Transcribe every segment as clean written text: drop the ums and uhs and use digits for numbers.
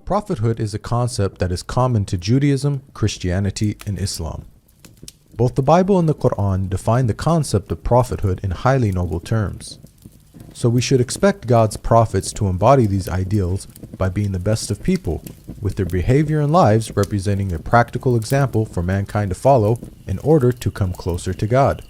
Prophethood is a concept that is common to Judaism, Christianity, and Islam. Both the Bible and the Quran define the concept of prophethood in highly noble terms. So we should expect God's prophets to embody these ideals by being the best of people, with their behavior and lives representing a practical example for mankind to follow in order to come closer to God.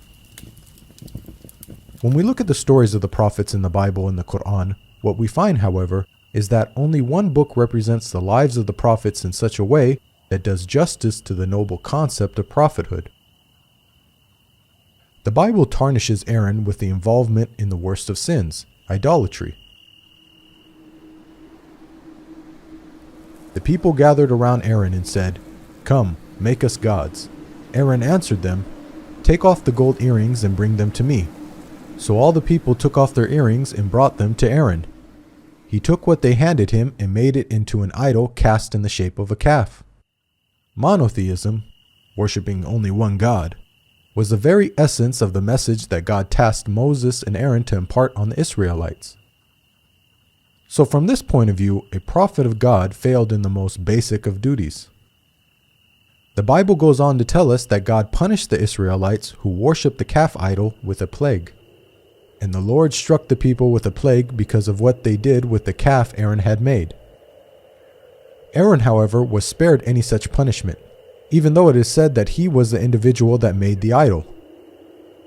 When we look at the stories of the prophets in the Bible and the Quran, what we find, however, is that only one book represents the lives of the prophets in such a way that does justice to the noble concept of prophethood. The Bible tarnishes Aaron with the involvement in the worst of sins, idolatry. The people gathered around Aaron and said, "Come, make us gods." Aaron answered them, "Take off the gold earrings and bring them to me." So all the people took off their earrings and brought them to Aaron. He took what they handed him and made it into an idol cast in the shape of a calf. Monotheism, worshipping only one God, was the very essence of the message that God tasked Moses and Aaron to impart on the Israelites. So from this point of view, a prophet of God failed in the most basic of duties. The Bible goes on to tell us that God punished the Israelites who worshipped the calf idol with a plague. And the Lord struck the people with a plague because of what they did with the calf Aaron had made. Aaron, however, was spared any such punishment, even though it is said that he was the individual that made the idol.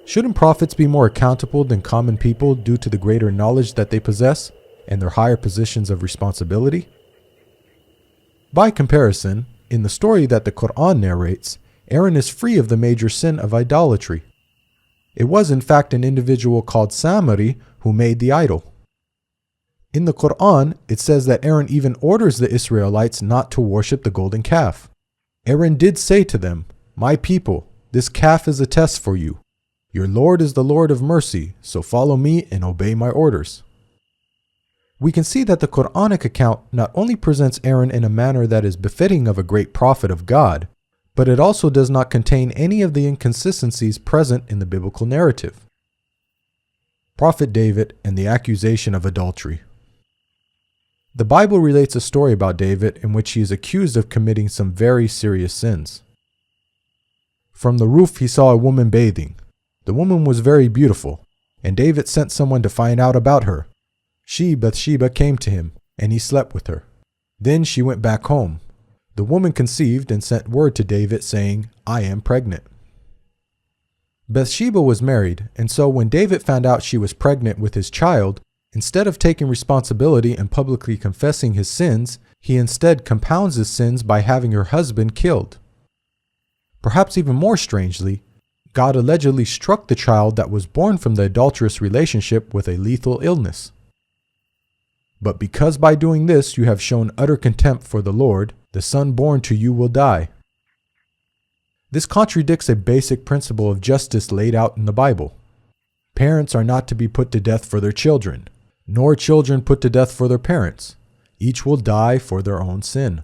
Shouldn't prophets be more accountable than common people due to the greater knowledge that they possess and their higher positions of responsibility? By comparison, in the story that the Quran narrates, Aaron is free of the major sin of idolatry. It was in fact an individual called Samari who made the idol. In the Quran, it says that Aaron even orders the Israelites not to worship the golden calf. Aaron did say to them, "My people, this calf is a test for you. Your Lord is the Lord of mercy, so follow me and obey my orders." We can see that the Quranic account not only presents Aaron in a manner that is befitting of a great prophet of God, but it also does not contain any of the inconsistencies present in the biblical narrative. Prophet David and the accusation of adultery. The Bible relates a story about David in which he is accused of committing some very serious sins. From the roof he saw a woman bathing. The woman was very beautiful, and David sent someone to find out about her. She, Bathsheba, came to him, and he slept with her. Then she went back home. The woman conceived and sent word to David saying, "I am pregnant." Bathsheba was married, and so when David found out she was pregnant with his child, instead of taking responsibility and publicly confessing his sins, he instead compounds his sins by having her husband killed. Perhaps even more strangely, God allegedly struck the child that was born from the adulterous relationship with a lethal illness. But because by doing this you have shown utter contempt for the Lord, the son born to you will die. This contradicts a basic principle of justice laid out in the Bible. Parents are not to be put to death for their children, nor children put to death for their parents. Each will die for their own sin.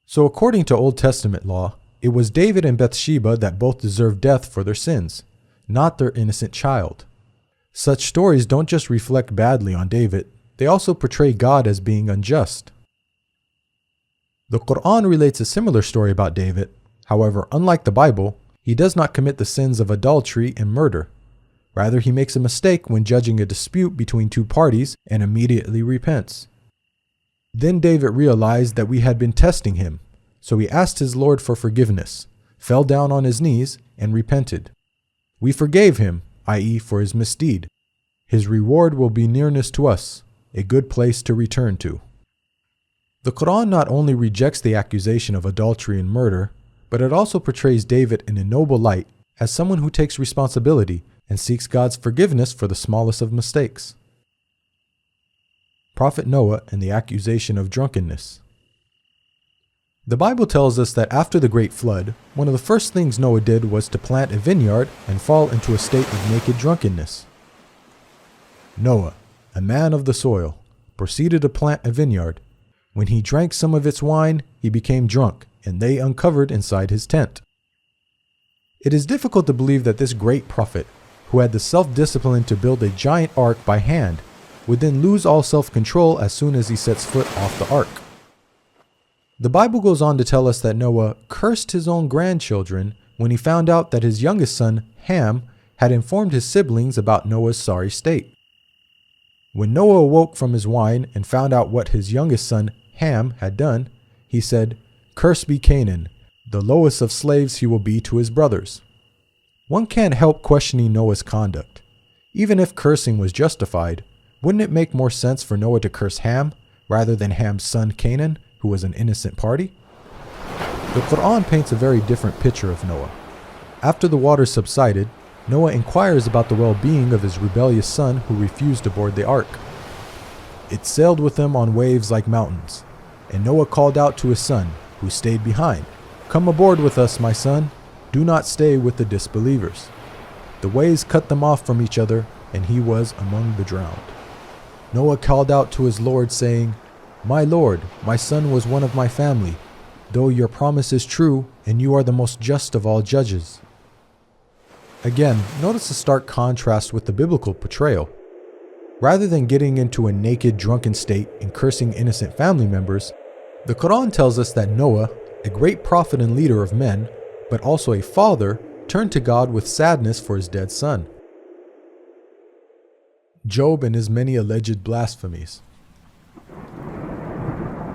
So according to Old Testament law, it was David and Bathsheba that both deserved death for their sins, not their innocent child. Such stories don't just reflect badly on David, they also portray God as being unjust. The Quran relates a similar story about David. However, unlike the Bible, he does not commit the sins of adultery and murder. Rather, he makes a mistake when judging a dispute between two parties and immediately repents. Then David realized that we had been testing him, so he asked his Lord for forgiveness, fell down on his knees, and repented. We forgave him, i.e., for his misdeed. His reward will be nearness to us, a good place to return to. The Quran not only rejects the accusation of adultery and murder, but it also portrays David in a noble light as someone who takes responsibility and seeks God's forgiveness for the smallest of mistakes. Prophet Noah and the accusation of drunkenness. The Bible tells us that after the great flood, one of the first things Noah did was to plant a vineyard and fall into a state of naked drunkenness. Noah, a man of the soil, proceeded to plant a vineyard. When he drank some of its wine, he became drunk, and they uncovered inside his tent. It is difficult to believe that this great prophet, who had the self-discipline to build a giant ark by hand, would then lose all self-control as soon as he sets foot off the ark. The Bible goes on to tell us that Noah cursed his own grandchildren when he found out that his youngest son, Ham, had informed his siblings about Noah's sorry state. When Noah awoke from his wine and found out what his youngest son, Ham, had done, he said, "Cursed be Canaan, the lowest of slaves he will be to his brothers." One can't help questioning Noah's conduct. Even if cursing was justified, wouldn't it make more sense for Noah to curse Ham rather than Ham's son Canaan, who was an innocent party? The Quran paints a very different picture of Noah. After the waters subsided, Noah inquires about the well-being of his rebellious son who refused to board the ark. It sailed with them on waves like mountains, and Noah called out to his son, who stayed behind, "Come aboard with us, my son. Do not stay with the disbelievers." The waves cut them off from each other, and he was among the drowned. Noah called out to his Lord, saying, "My Lord, my son was one of my family, though your promise is true, and you are the most just of all judges." Again, notice the stark contrast with the biblical portrayal. Rather than getting into a naked, drunken state and cursing innocent family members, the Quran tells us that Noah, a great prophet and leader of men, but also a father, turned to God with sadness for his dead son. Job and his many alleged blasphemies.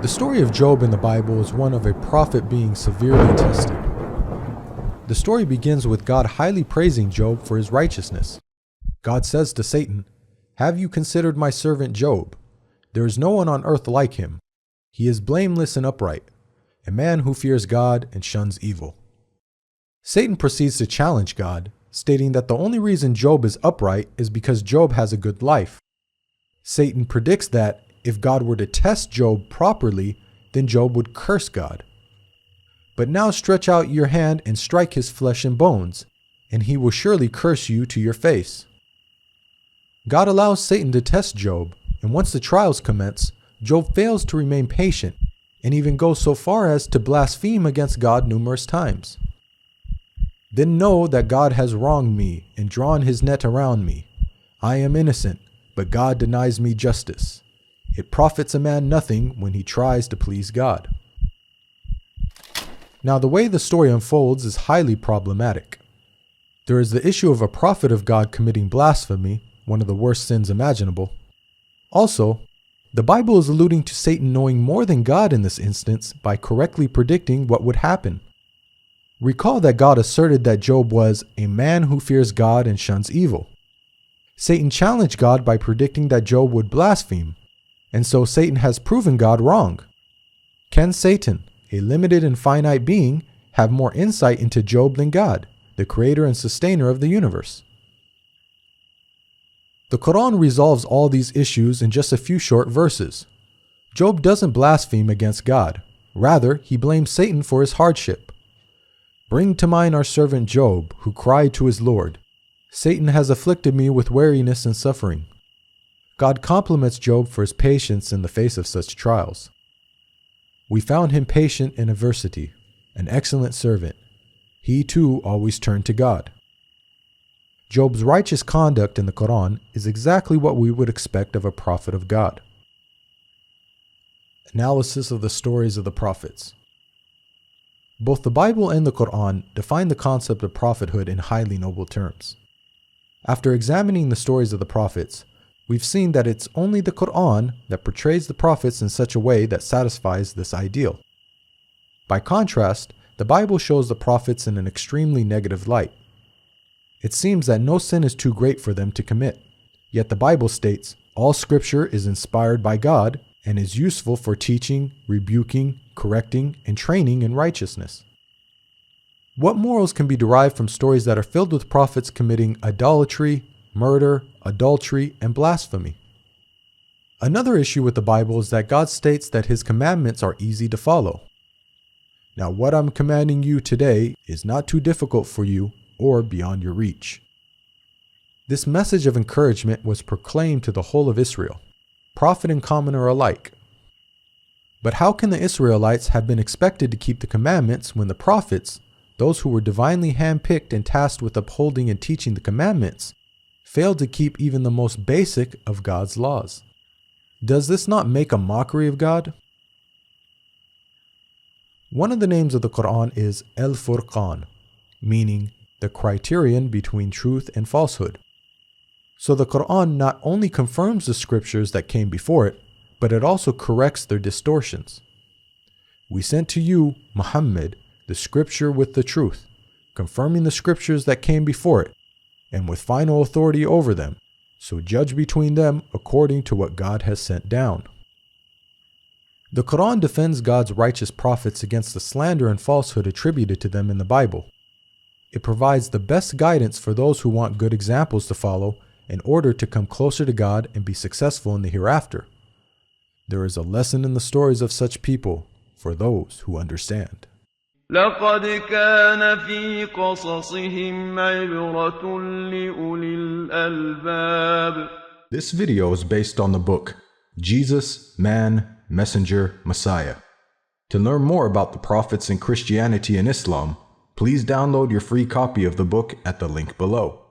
The story of Job in the Bible is one of a prophet being severely tested. The story begins with God highly praising Job for his righteousness. God says to Satan, "Have you considered my servant Job? There is no one on earth like him. He is blameless and upright, a man who fears God and shuns evil." Satan proceeds to challenge God, stating that the only reason Job is upright is because Job has a good life. Satan predicts that if God were to test Job properly, then Job would curse God. "But now stretch out your hand and strike his flesh and bones, and he will surely curse you to your face." God allows Satan to test Job, and once the trials commence, Job fails to remain patient, and even goes so far as to blaspheme against God numerous times. "Then know that God has wronged me and drawn his net around me. I am innocent, but God denies me justice. It profits a man nothing when he tries to please God." Now, the way the story unfolds is highly problematic. There is the issue of a prophet of God committing blasphemy, one of the worst sins imaginable. Also, the Bible is alluding to Satan knowing more than God in this instance by correctly predicting what would happen. Recall that God asserted that Job was a man who fears God and shuns evil. Satan challenged God by predicting that Job would blaspheme, and so Satan has proven God wrong. Can Satan, a limited and finite being, have more insight into Job than God, the creator and sustainer of the universe? The Quran resolves all these issues in just a few short verses. Job doesn't blaspheme against God. Rather, he blames Satan for his hardship. "Bring to mind our servant Job, who cried to his Lord, 'Satan has afflicted me with weariness and suffering.'" God compliments Job for his patience in the face of such trials. "We found him patient in adversity, an excellent servant. He too always turned to God." Job's righteous conduct in the Quran is exactly what we would expect of a prophet of God. Analysis of the stories of the prophets. Both the Bible and the Quran define the concept of prophethood in highly noble terms. After examining the stories of the prophets, we've seen that it's only the Quran that portrays the prophets in such a way that satisfies this ideal. By contrast, the Bible shows the prophets in an extremely negative light. It seems that no sin is too great for them to commit, yet the Bible states, "All scripture is inspired by God and is useful for teaching, rebuking, correcting, and training in righteousness." What morals can be derived from stories that are filled with prophets committing idolatry, murder, adultery, and blasphemy? Another issue with the Bible is that God states that his commandments are easy to follow. Now, what I'm commanding you today is not too difficult for you or beyond your reach. This message of encouragement was proclaimed to the whole of Israel, prophet and commoner alike. But how can the Israelites have been expected to keep the commandments when the prophets, those who were divinely handpicked and tasked with upholding and teaching the commandments, failed to keep even the most basic of God's laws. Does this not make a mockery of God? One of the names of the Quran is Al-Furqan, meaning the criterion between truth and falsehood. So the Quran not only confirms the scriptures that came before it, but it also corrects their distortions. We sent to you, Muhammad, the scripture with the truth, confirming the scriptures that came before it, and with final authority over them, so judge between them according to what God has sent down. The Quran defends God's righteous prophets against the slander and falsehood attributed to them in the Bible. It provides the best guidance for those who want good examples to follow in order to come closer to God and be successful in the hereafter. There is a lesson in the stories of such people for those who understand. لقد كان في قصصهم عبرة لأولي الألباب. This video is based on the book Jesus, Man, Messenger, Messiah. To learn more about the prophets in Christianity and Islam, please download your free copy of the book at the link below.